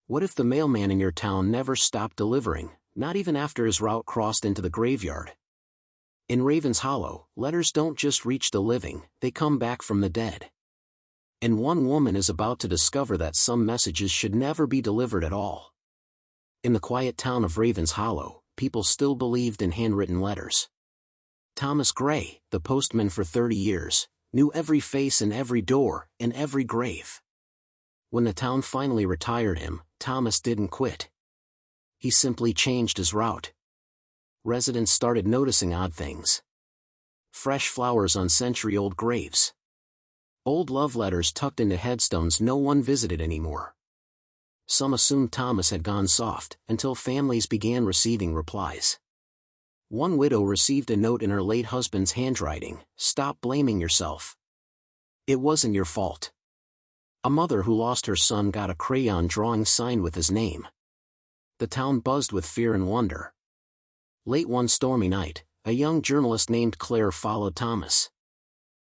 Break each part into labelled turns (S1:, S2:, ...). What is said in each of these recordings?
S1: What if the mailman in your town never stopped delivering, not even after his route crossed into the graveyard? In Raven's Hollow, letters don't just reach the living, they come back from the dead. And one woman is about to discover that some messages should never be delivered at all. In the quiet town of Raven's Hollow, people still believed in handwritten letters. Thomas Gray, the postman for 30 years, knew every face and every door, and every grave. When the town finally retired him, Thomas didn't quit. He simply changed his route. Residents started noticing odd things. Fresh flowers on century-old graves. Old love letters tucked into headstones no one visited anymore. Some assumed Thomas had gone soft, until families began receiving replies. One widow received a note in her late husband's handwriting: "Stop blaming yourself. It wasn't your fault." A mother who lost her son got a crayon drawing signed with his name. The town buzzed with fear and wonder. Late one stormy night, a young journalist named Claire followed Thomas.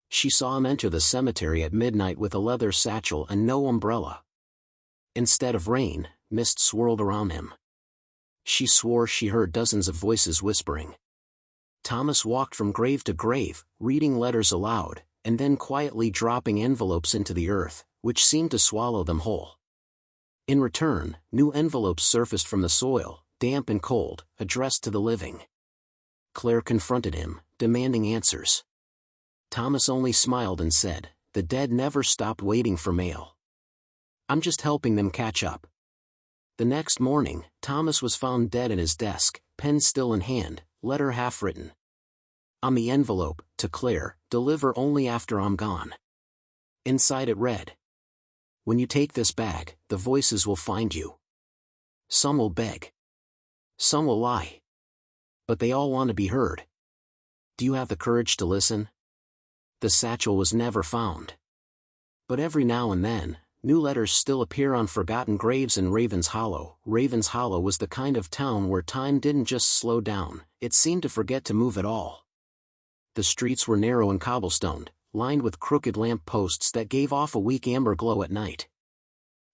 S1: She saw him enter the cemetery at midnight with a leather satchel and no umbrella. Instead of rain, mist swirled around him. She swore she heard dozens of voices whispering. Thomas walked from grave to grave, reading letters aloud, and then quietly dropping envelopes into the earth, which seemed to swallow them whole. In return, new envelopes surfaced from the soil, damp and cold, addressed to the living. Claire confronted him, demanding answers. Thomas only smiled and said, "The dead never stopped waiting for mail. I'm just helping them catch up." The next morning, Thomas was found dead at his desk, pen still in hand, letter half written. On the envelope, to Claire, "Deliver only after I'm gone." Inside it read, "When you take this bag, the voices will find you. Some will beg. Some will lie. But they all want to be heard. Do you have the courage to listen?" The satchel was never found. But every now and then, new letters still appear on forgotten graves in Raven's Hollow. Raven's Hollow was the kind of town where time didn't just slow down, it seemed to forget to move at all. The streets were narrow and cobblestoned, lined with crooked lamp posts that gave off a weak amber glow at night.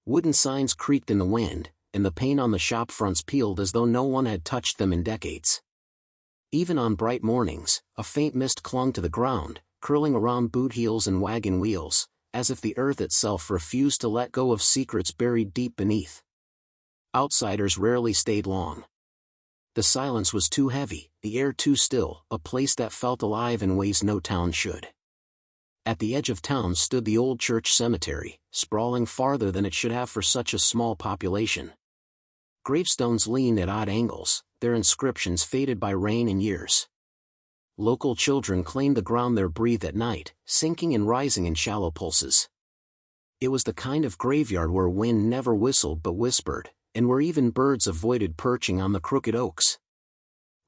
S1: Wooden signs creaked in the wind, and the paint on the shop fronts peeled as though no one had touched them in decades. Even on bright mornings, a faint mist clung to the ground, curling around boot heels and wagon wheels, as if the earth itself refused to let go of secrets buried deep beneath. Outsiders rarely stayed long. The silence was too heavy, the air too still, a place that felt alive in ways no town should. At the edge of town stood the old church cemetery, sprawling farther than it should have for such a small population. Gravestones leaned at odd angles, their inscriptions faded by rain and years. Local children claimed the ground there breathed at night, sinking and rising in shallow pulses. It was the kind of graveyard where wind never whistled but whispered, and where even birds avoided perching on the crooked oaks.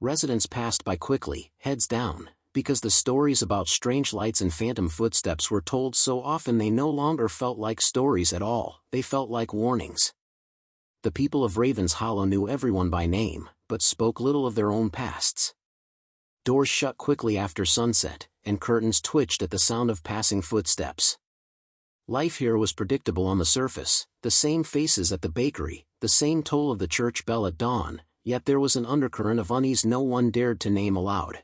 S1: Residents passed by quickly, heads down, because the stories about strange lights and phantom footsteps were told so often they no longer felt like stories at all, they felt like warnings. The people of Raven's Hollow knew everyone by name, but spoke little of their own pasts. Doors shut quickly after sunset, and curtains twitched at the sound of passing footsteps. Life here was predictable on the surface, the same faces at the bakery, the same toll of the church bell at dawn, yet there was an undercurrent of unease no one dared to name aloud.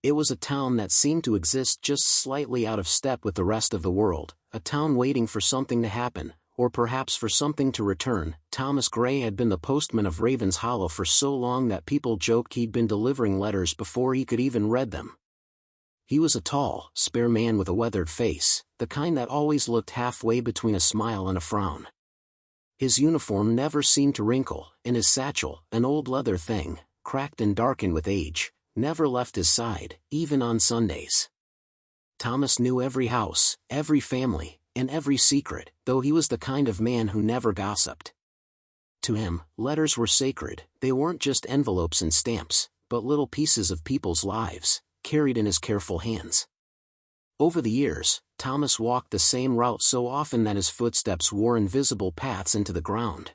S1: It was a town that seemed to exist just slightly out of step with the rest of the world, a town waiting for something to happen, or perhaps for something to return. Thomas Gray had been the postman of Raven's Hollow for so long that people joked he'd been delivering letters before he could even read them. He was a tall, spare man with a weathered face, the kind that always looked halfway between a smile and a frown. His uniform never seemed to wrinkle, and his satchel, an old leather thing, cracked and darkened with age, never left his side, even on Sundays. Thomas knew every house, every family, and every secret, though he was the kind of man who never gossiped. To him, letters were sacred. They weren't just envelopes and stamps, but little pieces of people's lives, carried in his careful hands. Over the years, Thomas walked the same route so often that his footsteps wore invisible paths into the ground.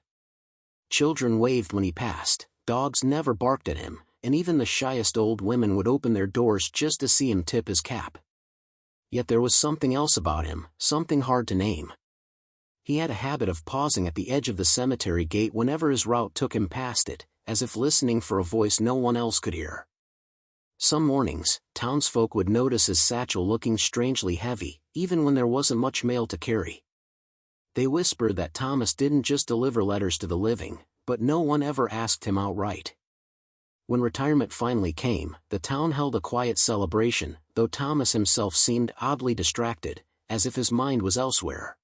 S1: Children waved when he passed, dogs never barked at him, and even the shyest old women would open their doors just to see him tip his cap. Yet there was something else about him, something hard to name. He had a habit of pausing at the edge of the cemetery gate whenever his route took him past it, as if listening for a voice no one else could hear. Some mornings, townsfolk would notice his satchel looking strangely heavy, even when there wasn't much mail to carry. They whispered that Thomas didn't just deliver letters to the living, but no one ever asked him outright. When retirement finally came, the town held a quiet celebration, though Thomas himself seemed oddly distracted, as if his mind was elsewhere.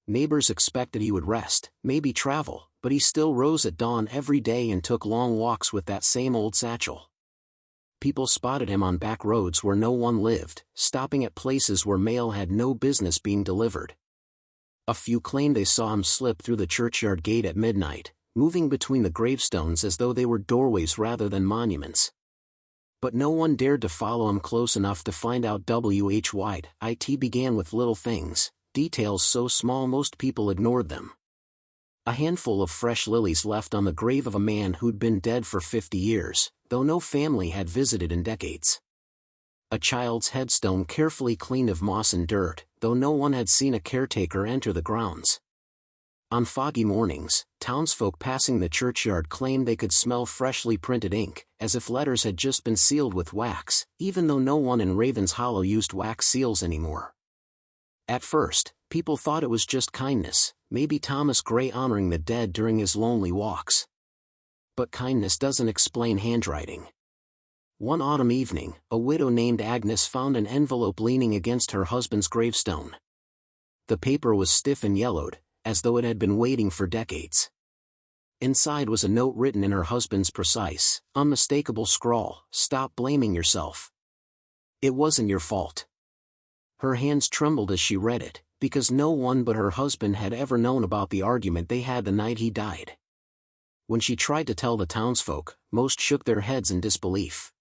S1: Neighbors expected he would rest, maybe travel, but he still rose at dawn every day and took long walks with that same old satchel. People spotted him on back roads where no one lived, stopping at places where mail had no business being delivered. A few claimed they saw him slip through the churchyard gate at midnight, moving between the gravestones as though they were doorways rather than monuments. But no one dared to follow him close enough to find out. It began with little things, details so small most people ignored them. A handful of fresh lilies left on the grave of a man who'd been dead for 50 years, though no family had visited in decades. A child's headstone carefully cleaned of moss and dirt, though no one had seen a caretaker enter the grounds. On foggy mornings, townsfolk passing the churchyard claimed they could smell freshly printed ink, as if letters had just been sealed with wax, even though no one in Ravens Hollow used wax seals anymore. At first, people thought it was just kindness, maybe Thomas Gray honoring the dead during his lonely walks. But kindness doesn't explain handwriting. One autumn evening, a widow named Agnes found an envelope leaning against her husband's gravestone. The paper was stiff and yellowed, as though it had been waiting for decades. Inside was a note written in her husband's precise, unmistakable scrawl: "Stop blaming yourself. It wasn't your fault." Her hands trembled as she read it, because no one but her husband had ever known about the argument they had the night he died. When she tried to tell the townsfolk, most shook their heads in disbelief.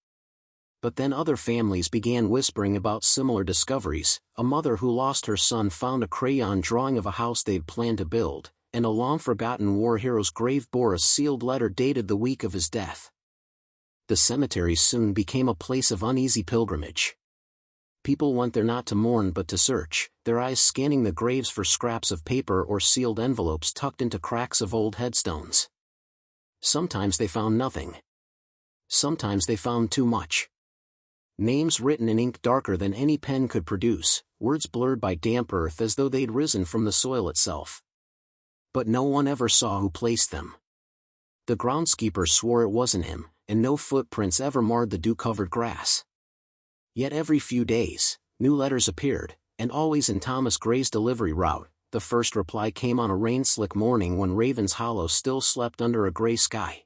S1: But then other families began whispering about similar discoveries. A mother who lost her son found a crayon drawing of a house they'd planned to build, and a long-forgotten war hero's grave bore a sealed letter dated the week of his death. The cemetery soon became a place of uneasy pilgrimage. People went there not to mourn but to search, their eyes scanning the graves for scraps of paper or sealed envelopes tucked into cracks of old headstones. Sometimes they found nothing. Sometimes they found too much. Names written in ink darker than any pen could produce, words blurred by damp earth as though they'd risen from the soil itself. But no one ever saw who placed them. The groundskeeper swore it wasn't him, and no footprints ever marred the dew-covered grass. Yet every few days, new letters appeared, and always in Thomas Gray's delivery route. The first reply came on a rain-slick morning when Ravens Hollow still slept under a gray sky.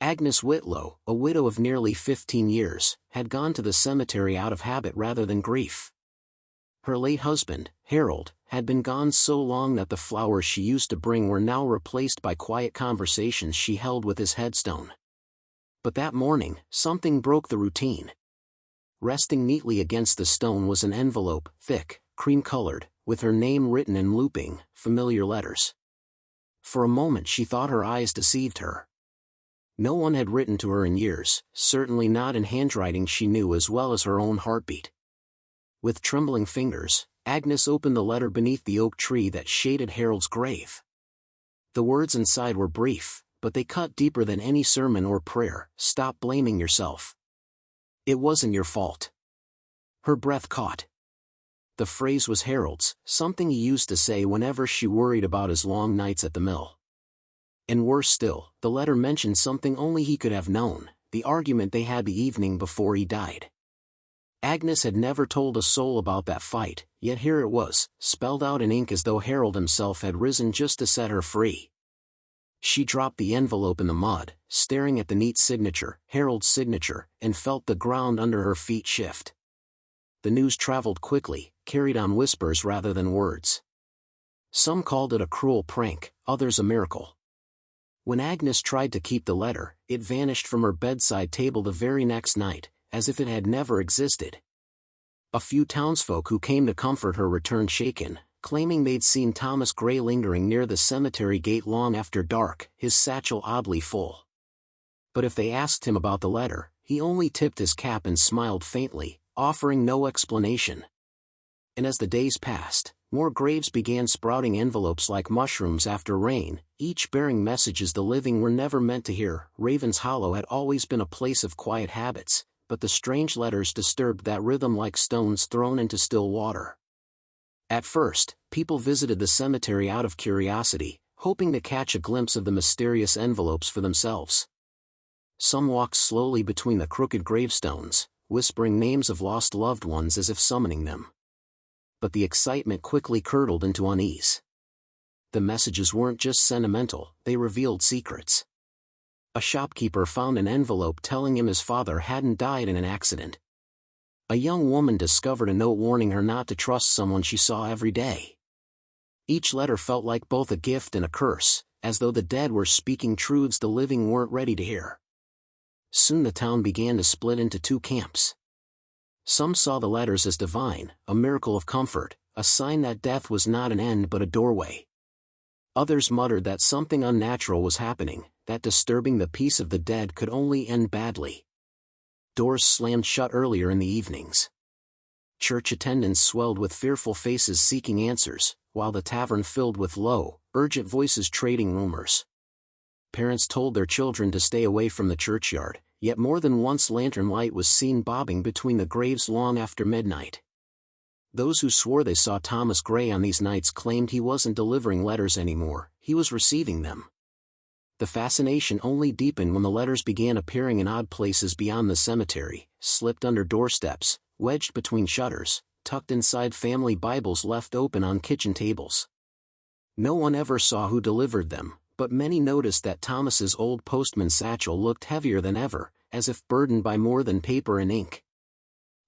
S1: Agnes Whitlow, a widow of nearly 15 years, had gone to the cemetery out of habit rather than grief. Her late husband, Harold, had been gone so long that the flowers she used to bring were now replaced by quiet conversations she held with his headstone. But that morning, something broke the routine. Resting neatly against the stone was an envelope, thick, cream-colored, with her name written in looping, familiar letters. For a moment she thought her eyes deceived her. No one had written to her in years, certainly not in handwriting she knew as well as her own heartbeat. With trembling fingers, Agnes opened the letter beneath the oak tree that shaded Harold's grave. The words inside were brief, but they cut deeper than any sermon or prayer. "Stop blaming yourself. It wasn't your fault." Her breath caught. The phrase was Harold's, something he used to say whenever she worried about his long nights at the mill. And worse still, the letter mentioned something only he could have known: the argument they had the evening before he died. Agnes had never told a soul about that fight, yet here it was, spelled out in ink as though Harold himself had risen just to set her free. She dropped the envelope in the mud, staring at the neat signature, Harold's signature, and felt the ground under her feet shift. The news traveled quickly, carried on whispers rather than words. Some called it a cruel prank, others a miracle. When Agnes tried to keep the letter, it vanished from her bedside table the very next night, as if it had never existed. A few townsfolk who came to comfort her returned shaken, claiming they'd seen Thomas Gray lingering near the cemetery gate long after dark, his satchel oddly full. But if they asked him about the letter, he only tipped his cap and smiled faintly, offering no explanation. And as the days passed, More graves began sprouting envelopes like mushrooms after rain, each bearing messages the living were never meant to hear. Raven's Hollow had always been a place of quiet habits, but the strange letters disturbed that rhythm like stones thrown into still water. At first, people visited the cemetery out of curiosity, hoping to catch a glimpse of the mysterious envelopes for themselves. Some walked slowly between the crooked gravestones, whispering names of lost loved ones as if summoning them. But the excitement quickly curdled into unease. The messages weren't just sentimental, they revealed secrets. A shopkeeper found an envelope telling him his father hadn't died in an accident. A young woman discovered a note warning her not to trust someone she saw every day. Each letter felt like both a gift and a curse, as though the dead were speaking truths the living weren't ready to hear. Soon the town began to split into two camps. Some saw the letters as divine, a miracle of comfort, a sign that death was not an end but a doorway. Others muttered that something unnatural was happening, that disturbing the peace of the dead could only end badly. Doors slammed shut earlier in the evenings. Church attendance swelled with fearful faces seeking answers, while the tavern filled with low, urgent voices trading rumors. Parents told their children to stay away from the churchyard, yet more than once lantern light was seen bobbing between the graves long after midnight. Those who swore they saw Thomas Gray on these nights claimed he wasn't delivering letters anymore, he was receiving them. The fascination only deepened when the letters began appearing in odd places beyond the cemetery, slipped under doorsteps, wedged between shutters, tucked inside family Bibles left open on kitchen tables. No one ever saw who delivered them, but many noticed that Thomas's old postman satchel looked heavier than ever, as if burdened by more than paper and ink.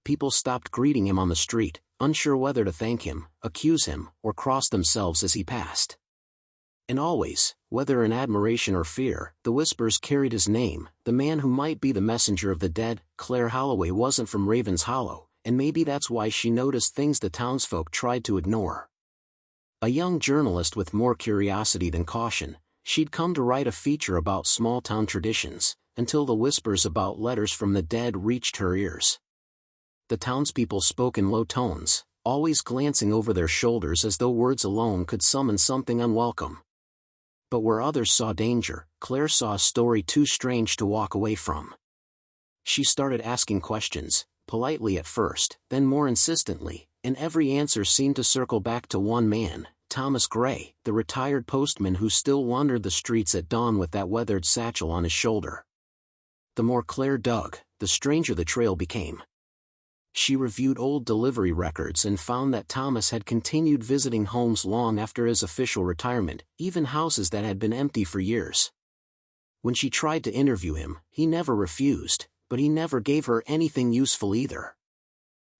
S1: People stopped greeting him on the street, unsure whether to thank him, accuse him, or cross themselves as he passed. And always, whether in admiration or fear, the whispers carried his name, the man who might be the messenger of the dead. Claire Holloway wasn't from Raven's Hollow, and maybe that's why she noticed things the townsfolk tried to ignore. A young journalist with more curiosity than caution, she'd come to write a feature about small-town traditions, until the whispers about letters from the dead reached her ears. The townspeople spoke in low tones, always glancing over their shoulders as though words alone could summon something unwelcome. But where others saw danger, Claire saw a story too strange to walk away from. She started asking questions, politely at first, then more insistently, and every answer seemed to circle back to one man, Thomas Gray, the retired postman who still wandered the streets at dawn with that weathered satchel on his shoulder. The more Claire dug, the stranger the trail became. She reviewed old delivery records and found that Thomas had continued visiting homes long after his official retirement, even houses that had been empty for years. When she tried to interview him, he never refused, but he never gave her anything useful either.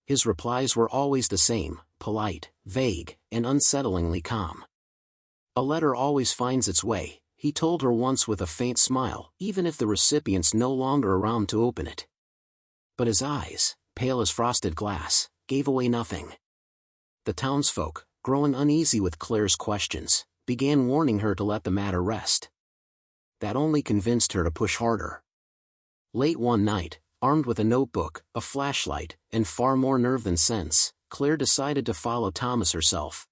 S1: His replies were always the same, polite, vague, and unsettlingly calm. A letter always finds its way, he told her once with a faint smile, even if the recipient's no longer around to open it. But his eyes, pale as frosted glass, gave away nothing. The townsfolk, growing uneasy with Claire's questions, began warning her to let the matter rest. That only convinced her to push harder. Late one night, armed with a notebook, a flashlight, and far more nerve than sense, Claire decided to follow Thomas herself.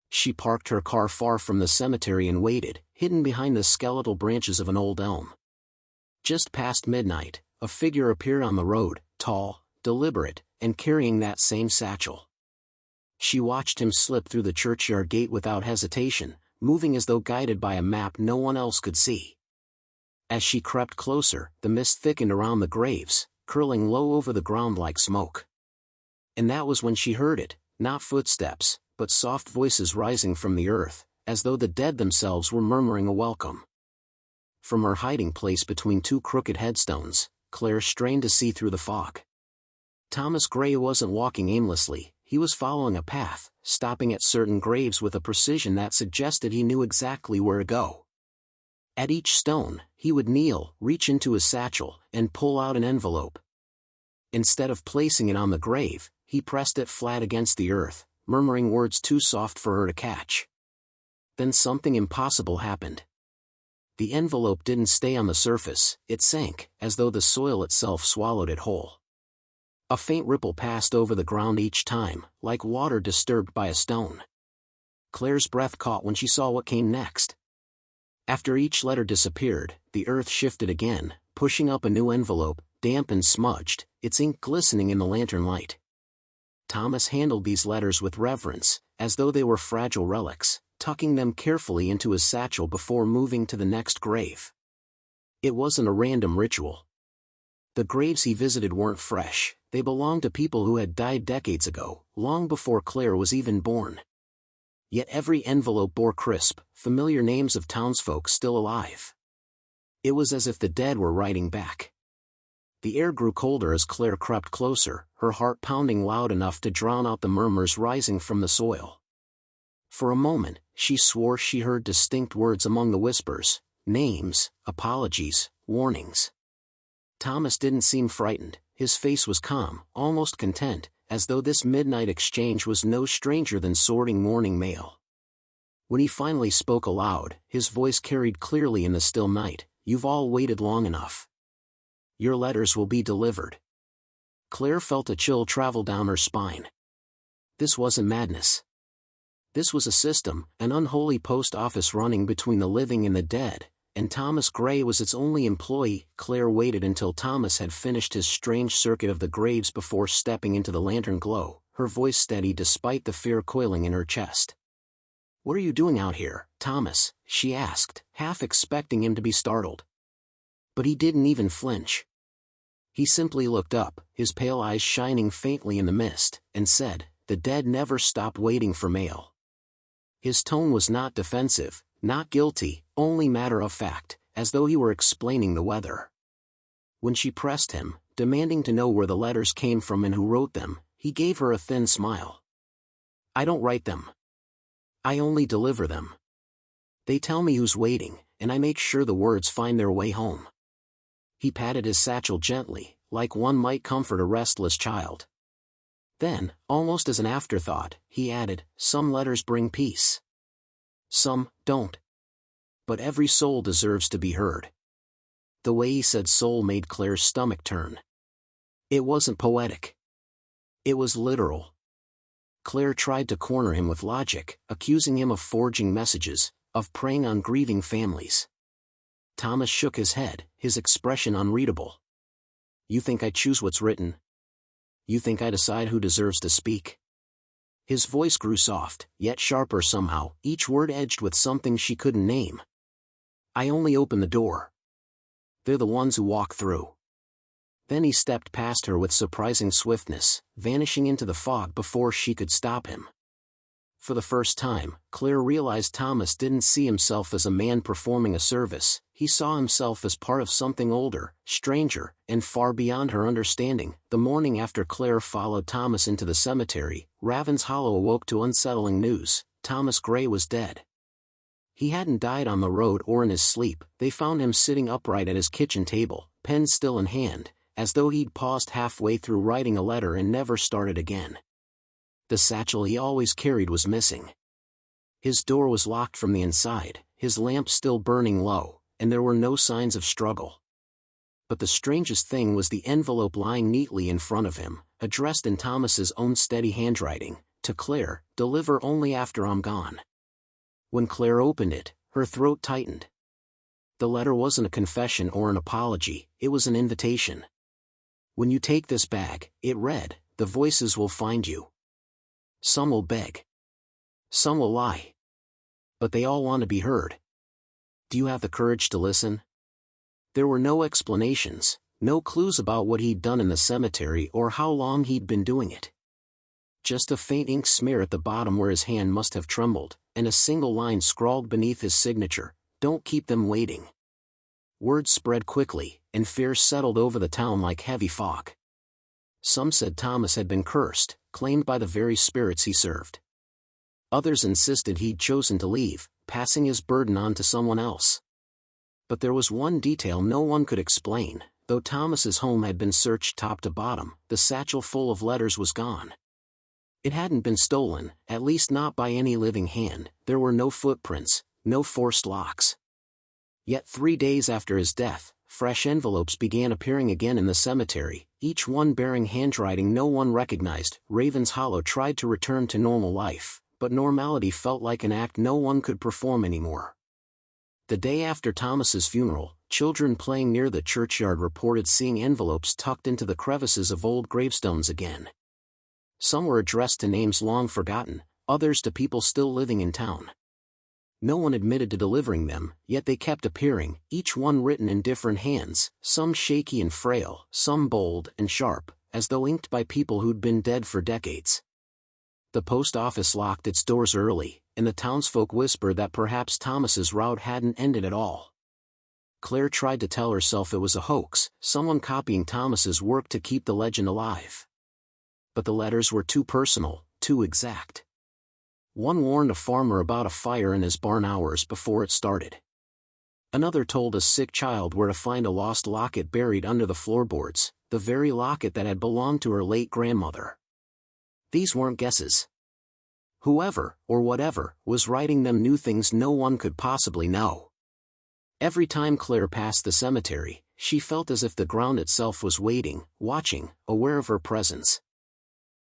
S1: She parked her car far from the cemetery and waited, hidden behind the skeletal branches of an old elm. Just past midnight, a figure appeared on the road, tall, deliberate, and carrying that same satchel. She watched him slip through the churchyard gate without hesitation, moving as though guided by a map no one else could see. As she crept closer, the mist thickened around the graves, curling low over the ground like smoke. And that was when she heard it, not footsteps, but soft voices rising from the earth, as though the dead themselves were murmuring a welcome. From her hiding place between two crooked headstones, Claire strained to see through the fog. Thomas Gray wasn't walking aimlessly, he was following a path, stopping at certain graves with a precision that suggested he knew exactly where to go. At each stone, he would kneel, reach into his satchel, and pull out an envelope. Instead of placing it on the grave, he pressed it flat against the earth, murmuring words too soft for her to catch. Then something impossible happened. The envelope didn't stay on the surface, it sank, as though the soil itself swallowed it whole. A faint ripple passed over the ground each time, like water disturbed by a stone. Claire's breath caught when she saw what came next. After each letter disappeared, the earth shifted again, pushing up a new envelope, damp and smudged, its ink glistening in the lantern light. Thomas handled these letters with reverence, as though they were fragile relics, tucking them carefully into his satchel before moving to the next grave. It wasn't a random ritual. The graves he visited weren't fresh, they belonged to people who had died decades ago, long before Claire was even born. Yet every envelope bore crisp, familiar names of townsfolk still alive. It was as if the dead were writing back. The air grew colder as Claire crept closer, her heart pounding loud enough to drown out the murmurs rising from the soil. For a moment, she swore she heard distinct words among the whispers, names, apologies, warnings. Thomas didn't seem frightened, his face was calm, almost content, as though this midnight exchange was no stranger than sorting morning mail. When he finally spoke aloud, his voice carried clearly in the still night, "You've all waited long enough. Your letters will be delivered." Claire felt a chill travel down her spine. This wasn't madness. This was a system, an unholy post office running between the living and the dead, and Thomas Gray was its only employee. Claire waited until Thomas had finished his strange circuit of the graves before stepping into the lantern glow, her voice steady despite the fear coiling in her chest. "What are you doing out here, Thomas?" she asked, half expecting him to be startled. But he didn't even flinch. He simply looked up, his pale eyes shining faintly in the mist, and said, "The dead never stop waiting for mail." His tone was not defensive, not guilty, only matter of fact, as though he were explaining the weather. When she pressed him, demanding to know where the letters came from and who wrote them, he gave her a thin smile. "I don't write them. I only deliver them. They tell me who's waiting, and I make sure the words find their way home." He patted his satchel gently, like one might comfort a restless child. Then, almost as an afterthought, he added, "Some letters bring peace. Some don't. But every soul deserves to be heard." The way he said soul made Claire's stomach turn. It wasn't poetic. It was literal. Claire tried to corner him with logic, accusing him of forging messages, of preying on grieving families. Thomas shook his head, his expression unreadable. "You think I choose what's written? You think I decide who deserves to speak?" His voice grew soft, yet sharper somehow, each word edged with something she couldn't name. "I only open the door. They're the ones who walk through." Then he stepped past her with surprising swiftness, vanishing into the fog before she could stop him. For the first time, Claire realized Thomas didn't see himself as a man performing a service, he saw himself as part of something older, stranger, and far beyond her understanding. The morning after Claire followed Thomas into the cemetery, Raven's Hollow awoke to unsettling news: Thomas Gray was dead. He hadn't died on the road or in his sleep. They found him sitting upright at his kitchen table, pen still in hand, as though he'd paused halfway through writing a letter and never started again. The satchel he always carried was missing. His door was locked from the inside, his lamp still burning low, and there were no signs of struggle. But the strangest thing was the envelope lying neatly in front of him, addressed in Thomas's own steady handwriting, "To Claire, deliver only after I'm gone." When Claire opened it, her throat tightened. The letter wasn't a confession or an apology, it was an invitation. "When you take this bag," it read, "the voices will find you. Some will beg. Some will lie. But they all want to be heard. Do you have the courage to listen?" There were no explanations, no clues about what he'd done in the cemetery or how long he'd been doing it. Just a faint ink smear at the bottom where his hand must have trembled, and a single line scrawled beneath his signature: "Don't keep them waiting." Word spread quickly, and fear settled over the town like heavy fog. Some said Thomas had been cursed, claimed by the very spirits he served. Others insisted he'd chosen to leave, passing his burden on to someone else. But there was one detail no one could explain: though Thomas's home had been searched top to bottom, the satchel full of letters was gone. It hadn't been stolen, at least not by any living hand. There were no footprints, no forced locks. Yet 3 days after his death, fresh envelopes began appearing again in the cemetery, each one bearing handwriting no one recognized. Raven's Hollow tried to return to normal life, but normality felt like an act no one could perform anymore. The day after Thomas's funeral, children playing near the churchyard reported seeing envelopes tucked into the crevices of old gravestones again. Some were addressed to names long forgotten, others to people still living in town. No one admitted to delivering them, yet they kept appearing, each one written in different hands, some shaky and frail, some bold and sharp, as though inked by people who'd been dead for decades. The post office locked its doors early, and the townsfolk whispered that perhaps Thomas's route hadn't ended at all. Claire tried to tell herself it was a hoax, someone copying Thomas's work to keep the legend alive. But the letters were too personal, too exact. One warned a farmer about a fire in his barn hours before it started. Another told a sick child where to find a lost locket buried under the floorboards, the very locket that had belonged to her late grandmother. These weren't guesses. Whoever, or whatever, was writing them knew things no one could possibly know. Every time Claire passed the cemetery, she felt as if the ground itself was waiting, watching, aware of her presence.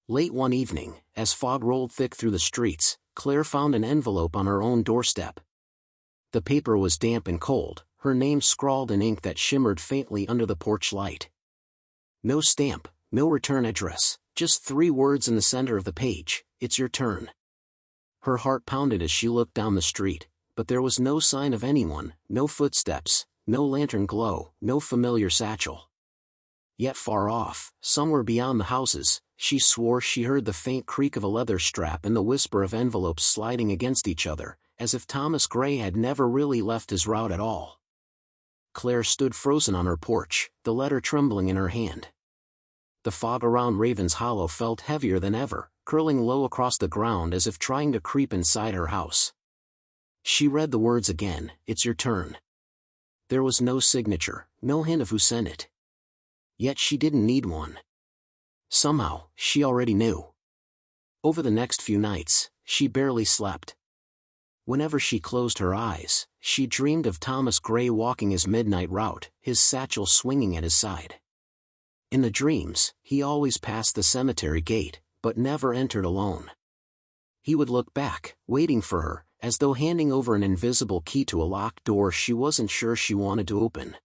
S1: Late one evening, as fog rolled thick through the streets, Claire found an envelope on her own doorstep. The paper was damp and cold, her name scrawled in ink that shimmered faintly under the porch light. No stamp, no return address, just 3 words in the center of the page: "It's your turn." Her heart pounded as she looked down the street, but there was no sign of anyone, no footsteps, no lantern glow, no familiar satchel. Yet far off, somewhere beyond the houses, she swore she heard the faint creak of a leather strap and the whisper of envelopes sliding against each other, as if Thomas Gray had never really left his route at all. Claire stood frozen on her porch, the letter trembling in her hand. The fog around Raven's Hollow felt heavier than ever, curling low across the ground as if trying to creep inside her house. She read the words again: "It's your turn." There was no signature, no hint of who sent it. Yet she didn't need one. Somehow, she already knew. Over the next few nights, she barely slept. Whenever she closed her eyes, she dreamed of Thomas Gray walking his midnight route, his satchel swinging at his side. In the dreams, he always passed the cemetery gate, but never entered alone. He would look back, waiting for her, as though handing over an invisible key to a locked door she wasn't sure she wanted to open.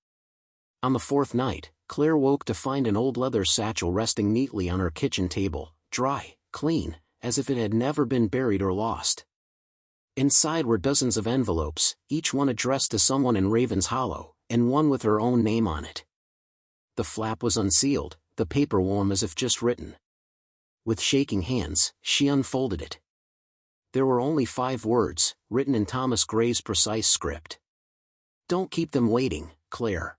S1: On the 4th night, Claire woke to find an old leather satchel resting neatly on her kitchen table, dry, clean, as if it had never been buried or lost. Inside were dozens of envelopes, each one addressed to someone in Raven's Hollow, and one with her own name on it. The flap was unsealed, the paper warm as if just written. With shaking hands, she unfolded it. There were only 5 words, written in Thomas Gray's precise script. "Don't keep them waiting, Claire.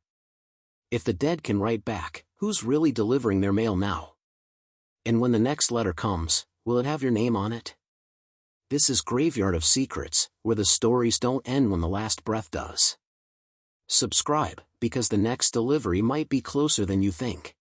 S1: If the dead can write back, who's really delivering their mail now? And when the next letter comes, will it have your name on it? This is Graveyard of Secrets, where the stories don't end when the last breath does. Subscribe, because the next delivery might be closer than you think."